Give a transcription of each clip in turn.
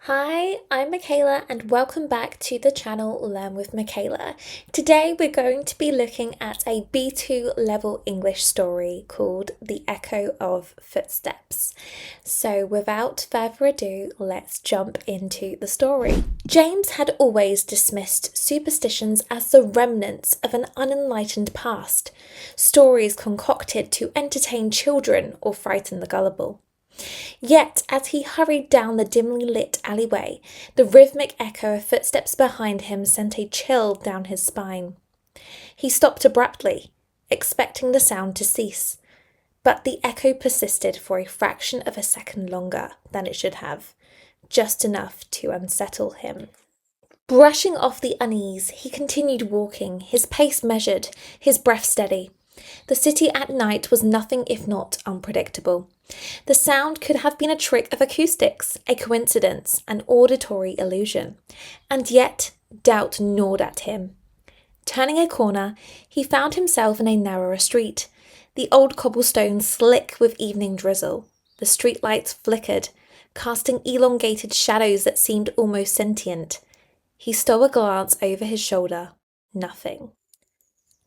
Hi, I'm Michaela and welcome back to the channel Learn with Michaela. Today we're going to be looking at a B2 level English story called The Echo of Footsteps. So without further ado, let's jump into the story. James had always dismissed superstitions as the remnants of an unenlightened past, stories concocted to entertain children or frighten the gullible. Yet, as he hurried down the dimly lit alleyway, the rhythmic echo of footsteps behind him sent a chill down his spine. He stopped abruptly, expecting the sound to cease, but the echo persisted for a fraction of a second longer than it should have, just enough to unsettle him. Brushing off the unease, he continued walking, his pace measured, his breath steady. The city at night was nothing if not unpredictable. The sound could have been a trick of acoustics, a coincidence, an auditory illusion. And yet, doubt gnawed at him. Turning a corner, he found himself in a narrower street, the old cobblestones slick with evening drizzle. The streetlights flickered, casting elongated shadows that seemed almost sentient. He stole a glance over his shoulder. Nothing.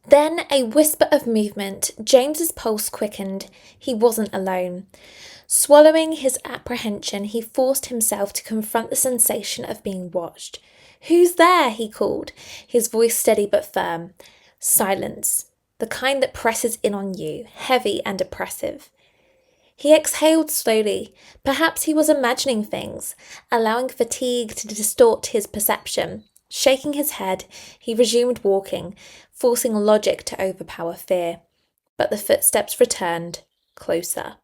Then a whisper of movement. James's pulse quickened. He wasn't alone. Swallowing his apprehension, he forced himself to confront the sensation of being watched. "Who's there?" he called, his voice steady but firm. Silence. The kind that presses in on you, heavy and oppressive. He exhaled slowly. Perhaps he was imagining things, allowing fatigue to distort his perception. Shaking his head, he resumed walking, forcing logic to overpower fear. But the footsteps returned, closer.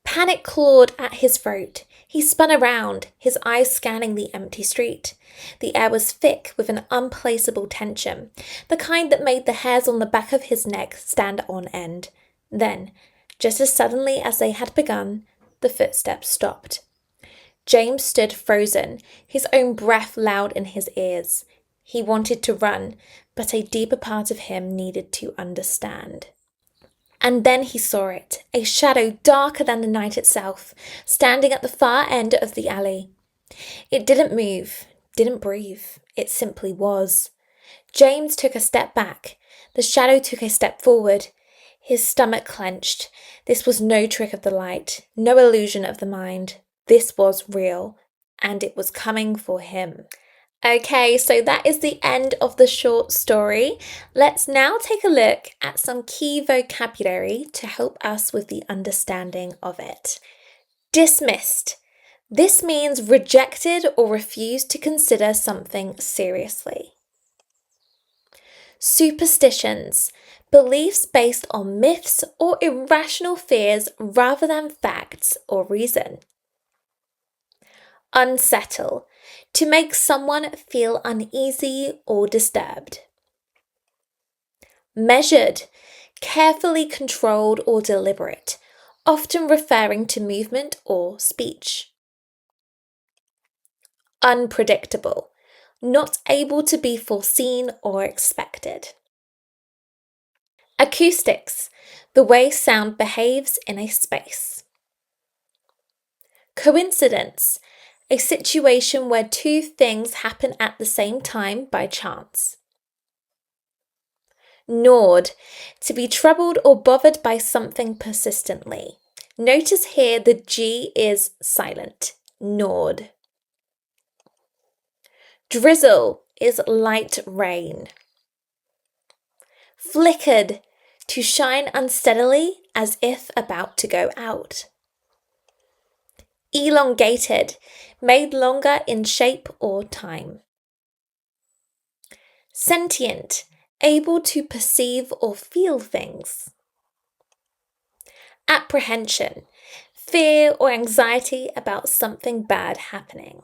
Panic clawed at his throat. He spun around, his eyes scanning the empty street. The air was thick with an unplaceable tension, the kind that made the hairs on the back of his neck stand on end. Then, just as suddenly as they had begun, the footsteps stopped. James stood frozen, his own breath loud in his ears. He wanted to run, but a deeper part of him needed to understand. And then he saw it, a shadow darker than the night itself, standing at the far end of the alley. It didn't move, didn't breathe, it simply was. James took a step back. The shadow took a step forward. His stomach clenched. This was no trick of the light, no illusion of the mind. This was real, and it was coming for him. Okay, so that is the end of the short story. Let's now take a look at some key vocabulary to help us with the understanding of it. Dismissed. This means rejected or refused to consider something seriously. Superstitions. Beliefs based on myths or irrational fears rather than facts or reason. Unsettle. To make someone feel uneasy or disturbed. Measured. Carefully controlled or deliberate, often referring to movement or speech. Unpredictable. Not able to be foreseen or expected. Acoustics. The way sound behaves in a space. Coincidence. A situation where two things happen at the same time by chance. Gnawed. To be troubled or bothered by something persistently. Notice here the G is silent. Gnawed. Drizzle is light rain. Flickered. To shine unsteadily as if about to go out. Elongated, made longer in shape or time. Sentient, able to perceive or feel things. Apprehension, fear or anxiety about something bad happening.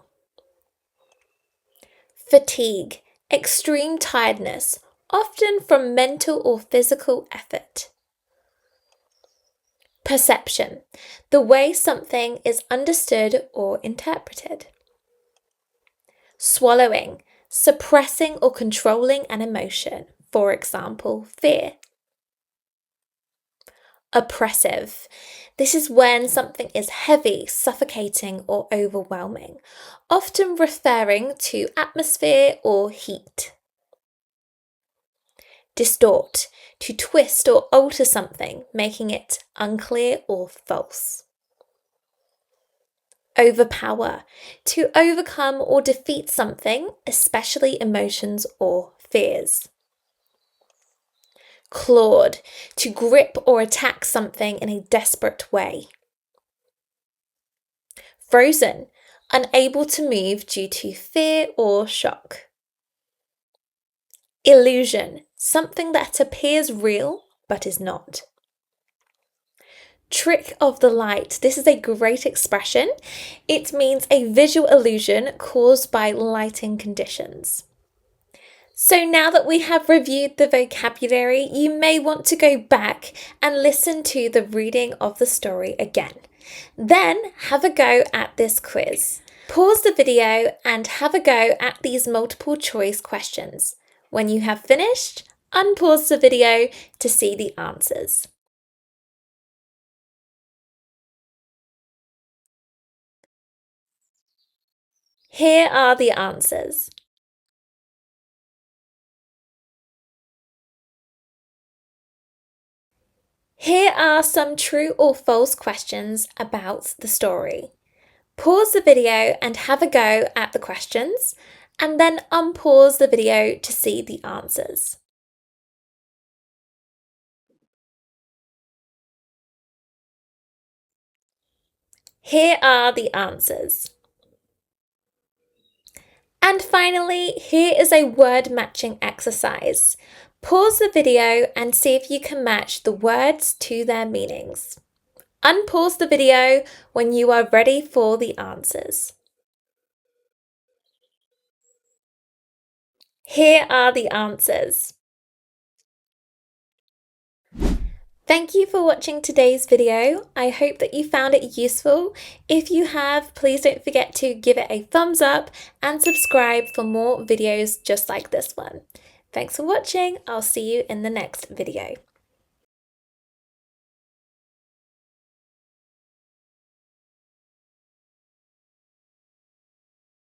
Fatigue, extreme tiredness, often from mental or physical effort. Perception, the way something is understood or interpreted. Swallowing, suppressing or controlling an emotion, for example, fear. Oppressive. This is when something is heavy, suffocating, or overwhelming, often referring to atmosphere or heat. Distort. To twist or alter something, making it unclear or false. Overpower. To overcome or defeat something, especially emotions or fears. Clawed. To grip or attack something in a desperate way. Frozen. Unable to move due to fear or shock. Illusion. Something that appears real but is not. Trick of the light. This is a great expression. It means a visual illusion caused by lighting conditions. So now that we have reviewed the vocabulary, you may want to go back and listen to the reading of the story again. Then have a go at this quiz. Pause the video and have a go at these multiple choice questions. When you have finished, unpause the video to see the answers. Here are the answers. Here are some true or false questions about the story. Pause the video and have a go at the questions, and then unpause the video to see the answers. Here are the answers. And finally, here is a word matching exercise. Pause the video and see if you can match the words to their meanings. Unpause the video when you are ready for the answers. Here are the answers. Thank you for watching today's video. I hope that you found it useful. If you have, please don't forget to give it a thumbs up and subscribe for more videos just like this one. Thanks for watching. I'll see you in the next video.